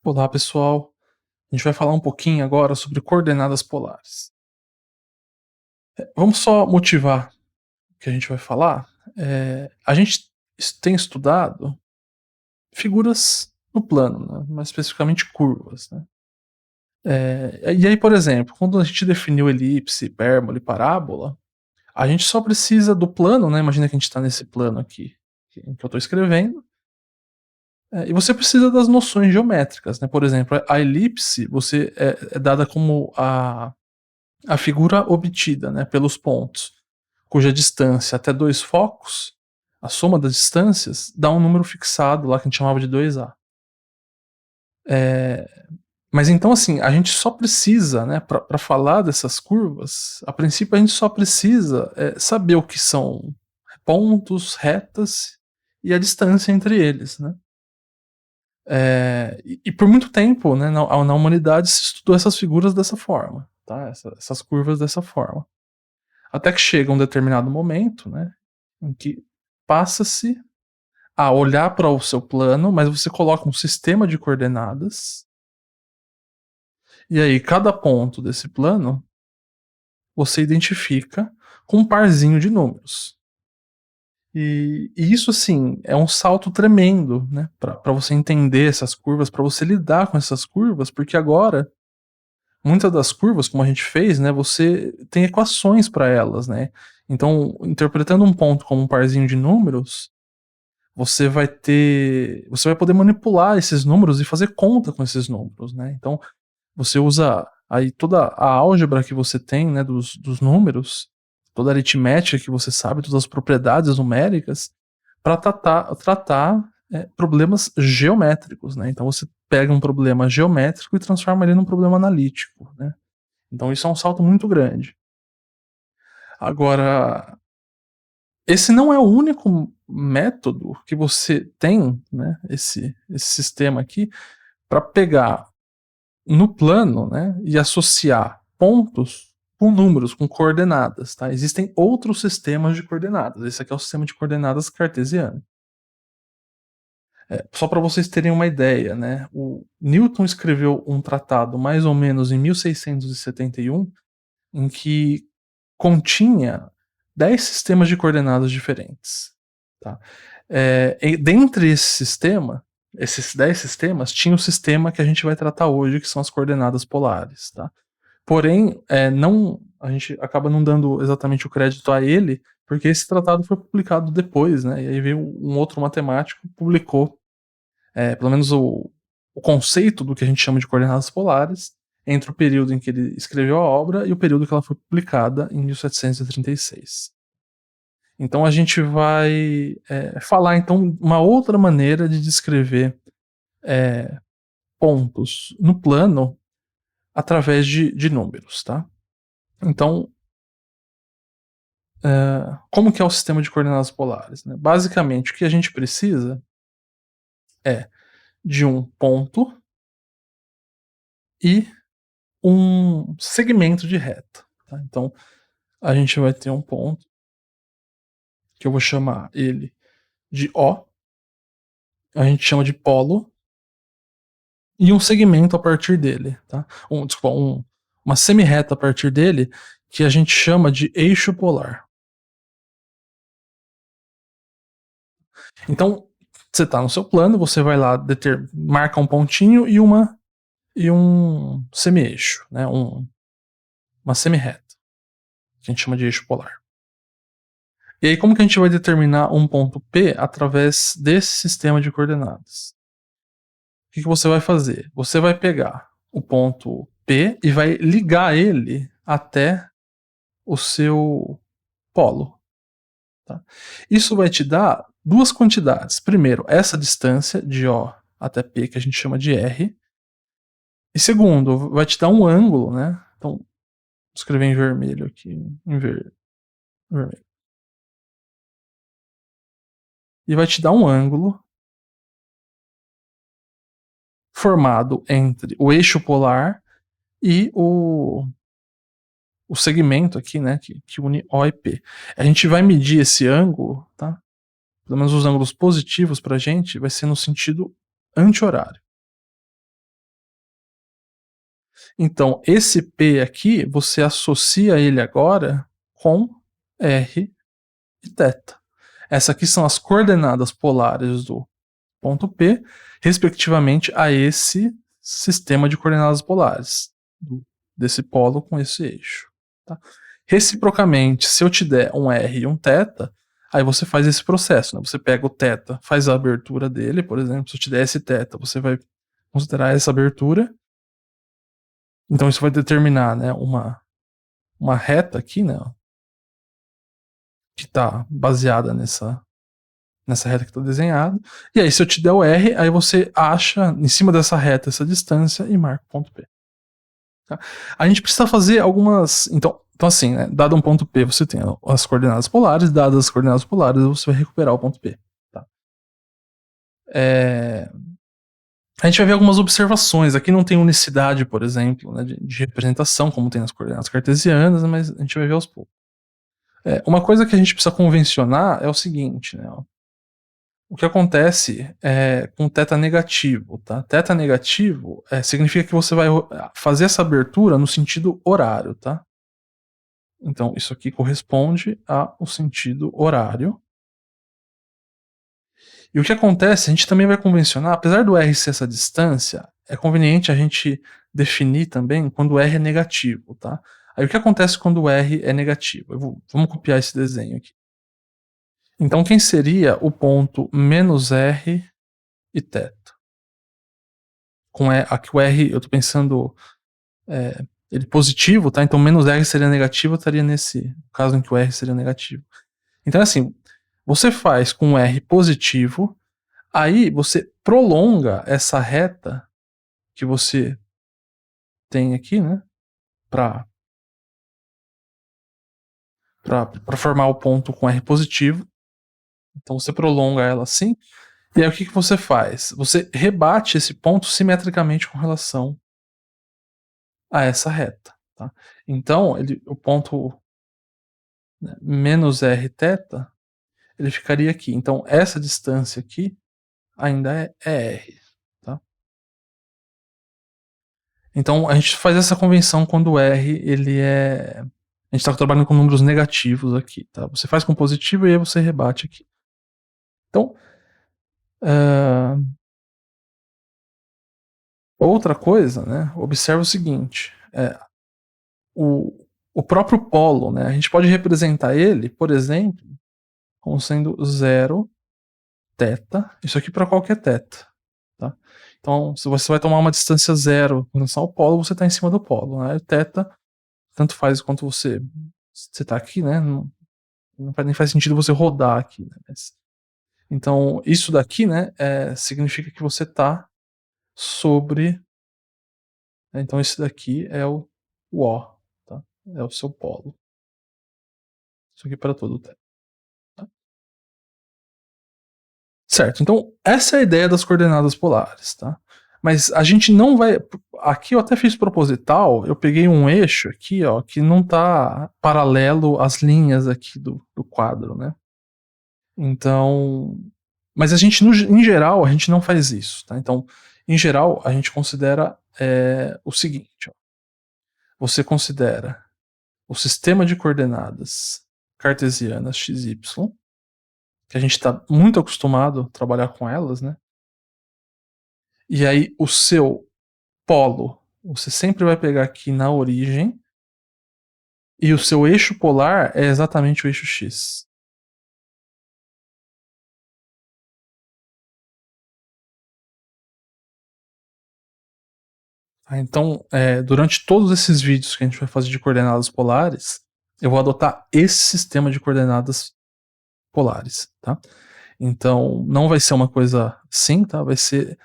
Olá, pessoal. A gente vai falar um pouquinho agora sobre coordenadas polares. Vamos só motivar o que a gente vai falar. A gente tem estudado figuras no plano, né? Mais especificamente curvas. Né? E aí, por exemplo, quando a gente definiu elipse, hipérbole, parábola, a gente só precisa do plano, né? Imagina que a gente está nesse plano aqui que eu estou escrevendo. E você precisa das noções geométricas, né? Por exemplo, a elipse você é dada como a figura obtida, né, pelos pontos, cuja distância até dois focos, a soma das distâncias, dá um número fixado lá que a gente chamava de 2A. É, mas então, assim, a gente só precisa, né, para falar dessas curvas, a princípio a gente só precisa saber o que são pontos, retas e a distância entre eles, né? E por muito tempo, né, na humanidade se estudou essas figuras dessa forma, tá? Essas curvas dessa forma. Até que chega um determinado momento, né, em que passa-se a olhar para o seu plano, mas você coloca um sistema de coordenadas, e aí cada ponto desse plano você identifica com um parzinho de números. E isso, assim, é um salto tremendo, né, para você entender essas curvas, para você lidar com essas curvas, porque agora muitas das curvas, como a gente fez, né, você tem equações para elas, né? Então, interpretando um ponto como um parzinho de números, você vai poder manipular esses números e fazer conta com esses números, né? Então, você usa aí toda a álgebra que você tem, né, dos números, toda a aritmética que você sabe, todas as propriedades numéricas, para tratar problemas geométricos, né? Então você pega um problema geométrico e transforma ele num problema analítico, né? Então isso é um salto muito grande. Agora, esse não é o único método que você tem, né? Esse sistema aqui, para pegar no plano, né? E associar pontos com números, com coordenadas, tá? Existem outros sistemas de coordenadas. Esse aqui é o sistema de coordenadas cartesiano. Só para vocês terem uma ideia, né? O Newton escreveu um tratado mais ou menos em 1671, em que continha 10 sistemas de coordenadas diferentes. Tá? E dentre esses 10 sistemas, tinha o sistema que a gente vai tratar hoje, que são as coordenadas polares. Tá? Porém, não, a gente acaba não dando exatamente o crédito a ele, porque esse tratado foi publicado depois, né? E aí veio um outro matemático que publicou pelo menos o conceito do que a gente chama de coordenadas polares, entre o período em que ele escreveu a obra e o período que ela foi publicada, em 1736. Então a gente vai falar então uma outra maneira de descrever pontos no plano através de números, tá? Então, como que é o sistema de coordenadas polares? Né? Basicamente, o que a gente precisa é de um ponto e um segmento de reta. Tá? Então, a gente vai ter um ponto que eu vou chamar ele de O, a gente chama de polo, e um segmento a partir dele, tá? Desculpa, uma semi-reta a partir dele, que a gente chama de eixo polar. Então, você está no seu plano, você vai lá, marca um pontinho e um semi-eixo, né? Uma semi-reta, que a gente chama de eixo polar. E aí, como que a gente vai determinar um ponto P através desse sistema de coordenadas? O que você vai fazer? Você vai pegar o ponto P e vai ligar ele até o seu polo. Tá? Isso vai te dar duas quantidades. Primeiro, essa distância de O até P, que a gente chama de R. E segundo, vai te dar um ângulo, né? Então, vou escrever em vermelho aqui, vermelho. E vai te dar um ângulo formado entre o eixo polar e o segmento aqui, né, que une O e P. A gente vai medir esse ângulo, tá? Pelo menos os ângulos positivos pra gente vai ser no sentido anti-horário. Então, esse P aqui, você associa ele agora com R e θ. Essa aqui são as coordenadas polares do ponto P, respectivamente a esse sistema de coordenadas polares, desse polo com esse eixo. Tá? Reciprocamente, se eu te der um R e um θ, aí você faz esse processo. Né? Você pega o θ, faz a abertura dele, por exemplo, se eu te der esse θ, você vai considerar essa abertura. Então isso vai determinar, né, uma reta aqui, né, que está baseada nessa reta que está desenhada. E aí, se eu te der o R, aí você acha em cima dessa reta essa distância e marca o ponto P. Tá? A gente precisa fazer algumas. Então assim, né, dado um ponto P, você tem as coordenadas polares, dadas as coordenadas polares, você vai recuperar o ponto P. Tá? A gente vai ver algumas observações. Aqui não tem unicidade, por exemplo, né, de representação, como tem nas coordenadas cartesianas, mas a gente vai ver aos poucos. Uma coisa que a gente precisa convencionar é o seguinte, né? O que acontece com θ negativo, tá? Θ negativo significa que você vai fazer essa abertura no sentido horário, tá? Então, isso aqui corresponde ao sentido horário. E o que acontece, a gente também vai convencionar, apesar do R ser essa distância, é conveniente a gente definir também quando o R é negativo, tá? Aí o que acontece quando o R é negativo? Vamos copiar esse desenho aqui. Então, quem seria o ponto menos R e θ? Aqui o R, eu tô pensando ele positivo, tá? Então menos R seria negativo, eu estaria nesse caso em que o R seria negativo. Então assim, você faz com o R positivo, aí você prolonga essa reta que você tem aqui, né? Para formar o ponto com R positivo. Então você prolonga ela assim. E aí o que você faz? Você rebate esse ponto simetricamente com relação a essa reta. Tá? Então o ponto, né, menos R θ, ele ficaria aqui. Então essa distância aqui ainda é R. Tá? Então a gente faz essa convenção quando o R ele é. A gente está trabalhando com números negativos aqui. Tá? Você faz com positivo e aí você rebate aqui. Então, outra coisa, né? Observa o seguinte: o próprio polo, né? A gente pode representar ele, por exemplo, como sendo 0 θ. Isso aqui para qualquer θ. Tá? Então, se você vai tomar uma distância zero em relação ao polo, você está em cima do polo. Né? Θ, tanto faz quanto você está aqui, né? Não nem faz sentido você rodar aqui. Né? Então, isso daqui, né, significa que você está sobre. Então, esse daqui é o O, tá? É o seu polo. Isso aqui para todo o tempo. Tá? Certo. Então, essa é a ideia das coordenadas polares, tá? Mas a gente não vai. Aqui eu até fiz proposital, eu peguei um eixo aqui, ó, que não está paralelo às linhas aqui do quadro, né? Então. Mas a gente, em geral, a gente não faz isso, tá? Então, em geral, a gente considera o seguinte: ó, você considera o sistema de coordenadas cartesianas XY, que a gente está muito acostumado a trabalhar com elas, né? E aí o seu polo, você sempre vai pegar aqui na origem, e o seu eixo polar é exatamente o eixo X. Então, durante todos esses vídeos que a gente vai fazer de coordenadas polares, eu vou adotar esse sistema de coordenadas polares, tá? Então, não vai ser uma coisa assim, tá? Vai ser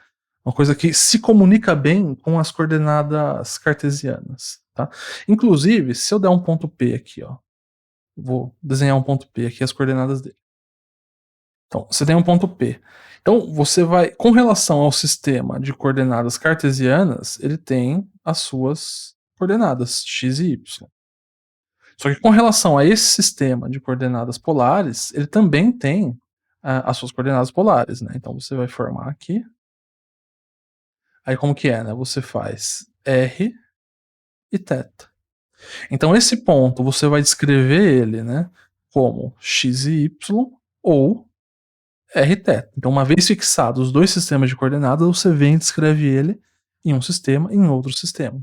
uma coisa que se comunica bem com as coordenadas cartesianas, tá? Inclusive, se eu der um ponto P aqui, ó, vou desenhar um ponto P aqui, as coordenadas dele. Então, você tem um ponto P. Então, você vai, com relação ao sistema de coordenadas cartesianas, ele tem as suas coordenadas, x e y. Só que com relação a esse sistema de coordenadas polares, ele também tem as suas coordenadas polares, né? Então, você vai formar aqui. Aí, como que é, né? Você faz R e θ. Então esse ponto você vai descrever ele, né, como x e y ou rθ. Então uma vez fixados os dois sistemas de coordenadas, você vem e descreve ele em um sistema e em outro sistema.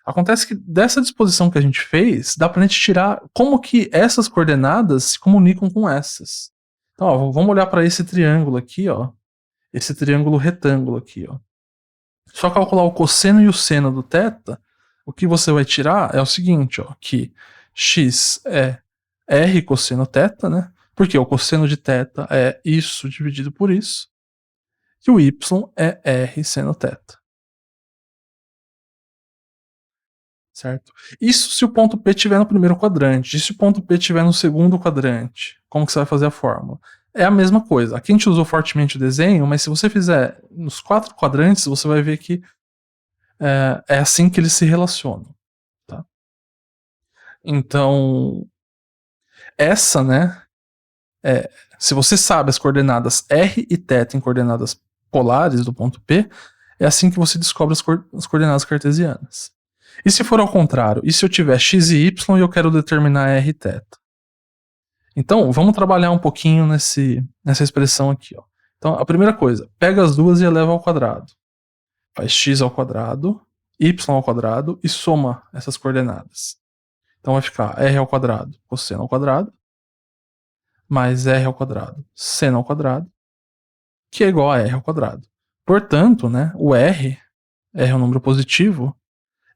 Acontece que dessa disposição que a gente fez, dá pra gente tirar como que essas coordenadas se comunicam com essas. Então, ó, vamos olhar para esse triângulo aqui, ó, esse triângulo retângulo aqui, ó. Só calcular o cosseno e o seno do θ, o que você vai tirar é o seguinte, ó, que x é r cosseno θ, né? Porque o cosseno de θ é isso dividido por isso, e o y é r seno θ, certo? Isso se o ponto P estiver no primeiro quadrante. E se o ponto P estiver no segundo quadrante? Como que você vai fazer a fórmula? É a mesma coisa. Aqui a gente usou fortemente o desenho, mas se você fizer nos 4 quadrantes, você vai ver que é assim que eles se relacionam, tá? Então, essa, né, se você sabe as coordenadas R e θ em coordenadas polares do ponto P, é assim que você descobre as coordenadas cartesianas. E se for ao contrário? E se eu tiver x e y e eu quero determinar R e θ? Então, vamos trabalhar um pouquinho nessa expressão aqui, ó. Então, a primeira coisa, pega as duas e eleva ao quadrado. Faz x ao quadrado, y ao quadrado e soma essas coordenadas. Então vai ficar r ao quadrado cosseno ao quadrado mais r ao quadrado seno ao quadrado, que é igual a r ao quadrado. Portanto, né, o r é um número positivo,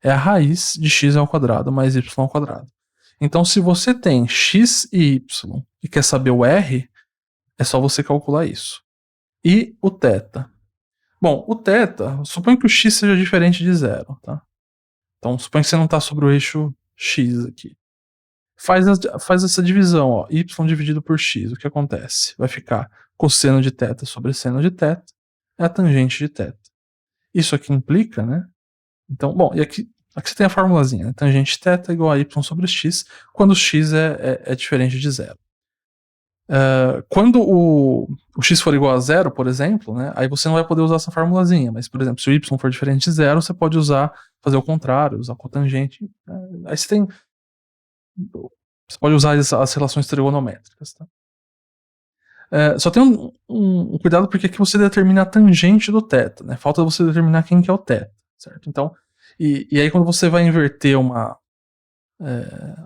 é a raiz de x ao quadrado mais y ao quadrado. Então, se você tem x e y e quer saber o r, é só você calcular isso. E o θ? Bom, o θ, suponha que o x seja diferente de zero, tá? Então, suponha que você não está sobre o eixo x aqui. Faz essa divisão, ó, y dividido por x, o que acontece? Vai ficar cosseno de θ sobre seno de θ é a tangente de θ. Isso aqui implica, né? Então, bom, e aqui você tem a formulazinha, né? Tangente θ é igual a y sobre x, quando x é diferente de zero. Quando o x for igual a zero, por exemplo, né, aí você não vai poder usar essa formulazinha, mas, por exemplo, se o y for diferente de zero, você pode fazer o contrário, usar cotangente. Aí você pode usar as relações trigonométricas. Tá? Só tem um cuidado porque aqui você determina a tangente do θ, né? Falta você determinar quem que é o θ, certo? Então, e aí quando você vai inverter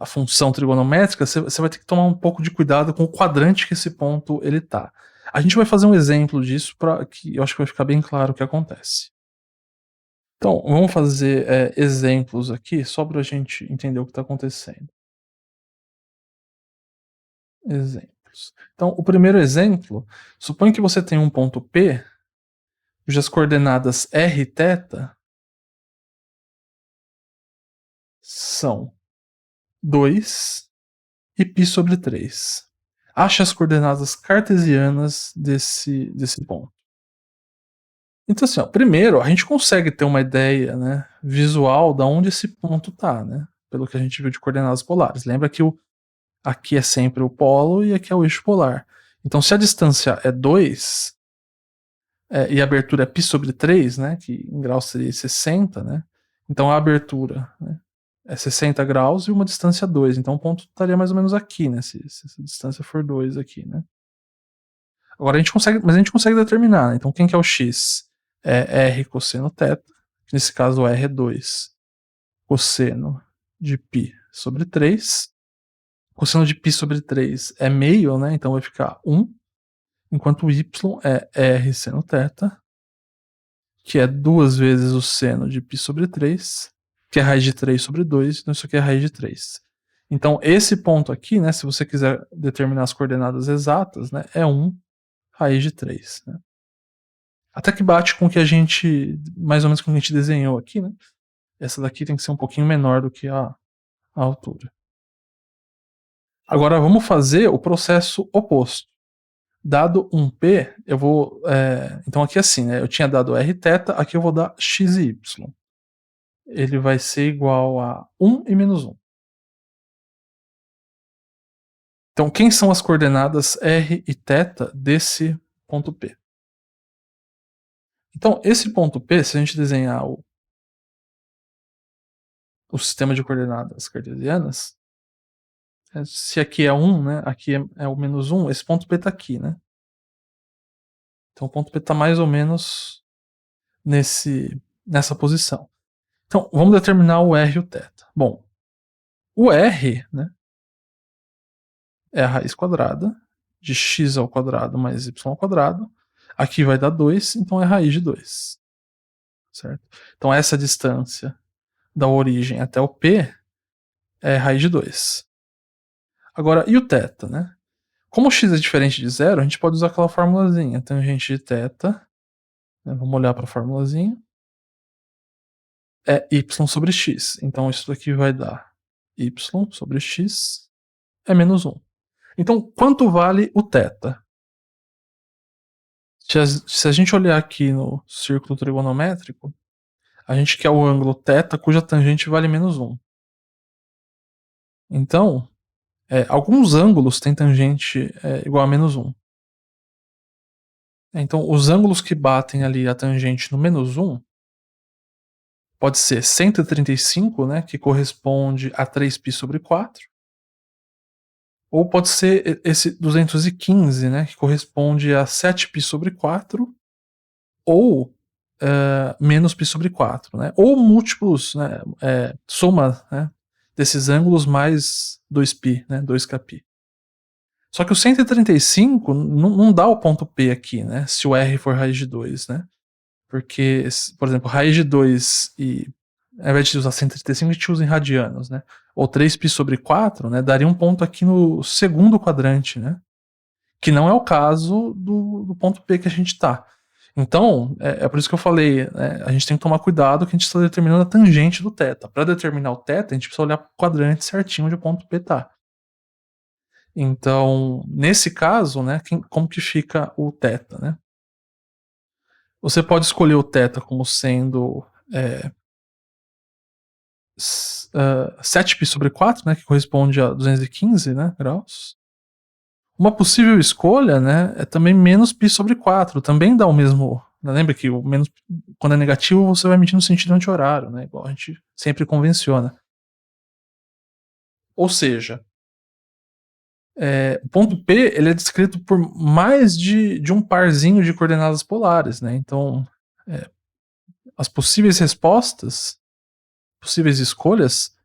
a função trigonométrica, você vai ter que tomar um pouco de cuidado com o quadrante que esse ponto ele tá. A gente vai fazer um exemplo disso para que eu acho que vai ficar bem claro o que acontece. Então, vamos fazer exemplos aqui só para a gente entender o que está acontecendo. Exemplos. Então, o primeiro exemplo, suponha que você tem um ponto P cujas coordenadas r e θ são 2 e π sobre 3. Ache as coordenadas cartesianas desse ponto. Então, assim, ó, primeiro, a gente consegue ter uma ideia, né, visual de onde esse ponto está, né? Pelo que a gente viu de coordenadas polares. Lembra que aqui é sempre o polo e aqui é o eixo polar. Então, se a distância é 2 e a abertura é π sobre 3, né, que em graus seria 60, né? Então a abertura, né, é 60 graus e uma distância 2. Então o ponto estaria mais ou menos aqui, né? Se essa distância for 2 aqui, né? Agora mas a gente consegue determinar, né? Então quem que é o x? É r cosseno θ, nesse caso r é 2 cosseno de π sobre 3. Cosseno de π sobre 3 é meio, né? Então vai ficar 1, enquanto o y é r seno θ, que é 2 vezes o seno de π sobre 3, que é a raiz de 3 sobre 2, então isso aqui é a raiz de 3. Então esse ponto aqui, né, se você quiser determinar as coordenadas exatas, né, é 1 raiz de 3. Né? Até que bate com o que a gente, mais ou menos com o que a gente desenhou aqui, né? Essa daqui tem que ser um pouquinho menor do que a altura. Agora vamos fazer o processo oposto. Dado um P, eu vou. Então aqui assim, né? Eu tinha dado Rθ, aqui eu vou dar x e y. Ele vai ser igual a 1 e menos 1. Então, quem são as coordenadas r e θ desse ponto P? Então, esse ponto P, se a gente desenhar o sistema de coordenadas cartesianas, se aqui é 1, né, aqui é o -1, esse ponto P tá aqui, né. Então o ponto P tá mais ou menos nessa posição. Então, vamos determinar o R e o θ. Bom, o R, né, é a raiz quadrada de x ao quadrado mais y ao quadrado. Aqui vai dar 2, então é raiz de 2, certo? Então essa distância da origem até o P é raiz de 2. Agora, e o θ, né? Como x é diferente de zero, a gente pode usar aquela formulazinha, tangente de θ, né? Vamos olhar para a formulazinha, é y sobre x. Então isso daqui vai dar y sobre x é menos 1. Então, quanto vale o θ? Se a gente olhar aqui no círculo trigonométrico, a gente quer o ângulo θ cuja tangente vale menos 1. Então, alguns ângulos têm tangente igual a menos 1. Então, os ângulos que batem ali a tangente no menos 1 pode ser 135, né, que corresponde a 3π sobre 4, ou pode ser esse 215, né, que corresponde a 7π sobre 4, ou menos π sobre 4, né, ou múltiplos, né, soma, né, desses ângulos mais 2π, né, 2kπ. Só que o 135 não dá o ponto P aqui, né, se o R for raiz de 2, né, porque, por exemplo, raiz de 2 e ao invés de usar 135, a gente usa em radianos, né? Ou 3π sobre 4, né? Daria um ponto aqui no segundo quadrante, né? Que não é o caso do ponto P que a gente tá. Então, é por isso que eu falei, né, a gente tem que tomar cuidado que a gente está determinando a tangente do θ. Para determinar o θ, a gente precisa olhar para o quadrante certinho onde o ponto P tá. Então, nesse caso, né, como que fica o θ, né? Você pode escolher o θ como sendo 7π sobre 4, né, que corresponde a 215, né, graus. Uma possível escolha, né, é também menos π sobre 4, também dá o mesmo. Lembra que o menos, quando é negativo, você vai medir no sentido anti-horário, né, igual a gente sempre convenciona. Ou seja, o ponto P ele é descrito por mais de um parzinho de coordenadas polares, né, então as possíveis respostas, possíveis escolhas,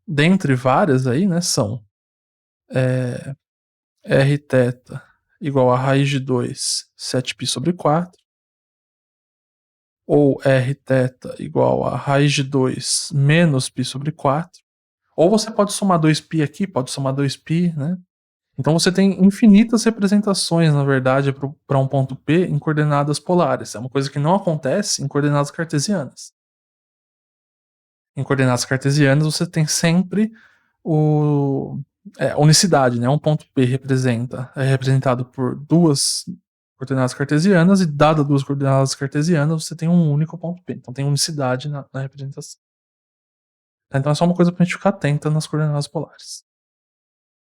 dentre várias aí, né, são Rθ igual a raiz de 2, 7π sobre 4, ou Rθ igual a raiz de 2 menos π sobre 4, ou você pode somar 2π aqui, pode somar 2π, né? Então você tem infinitas representações, na verdade, para um ponto P em coordenadas polares. É uma coisa que não acontece em coordenadas cartesianas. Em coordenadas cartesianas você tem sempre a unicidade, né? Um ponto P é representado por duas coordenadas cartesianas, e dada duas coordenadas cartesianas, você tem um único ponto P. Então tem unicidade na representação. Então é só uma coisa pra gente ficar atenta nas coordenadas polares.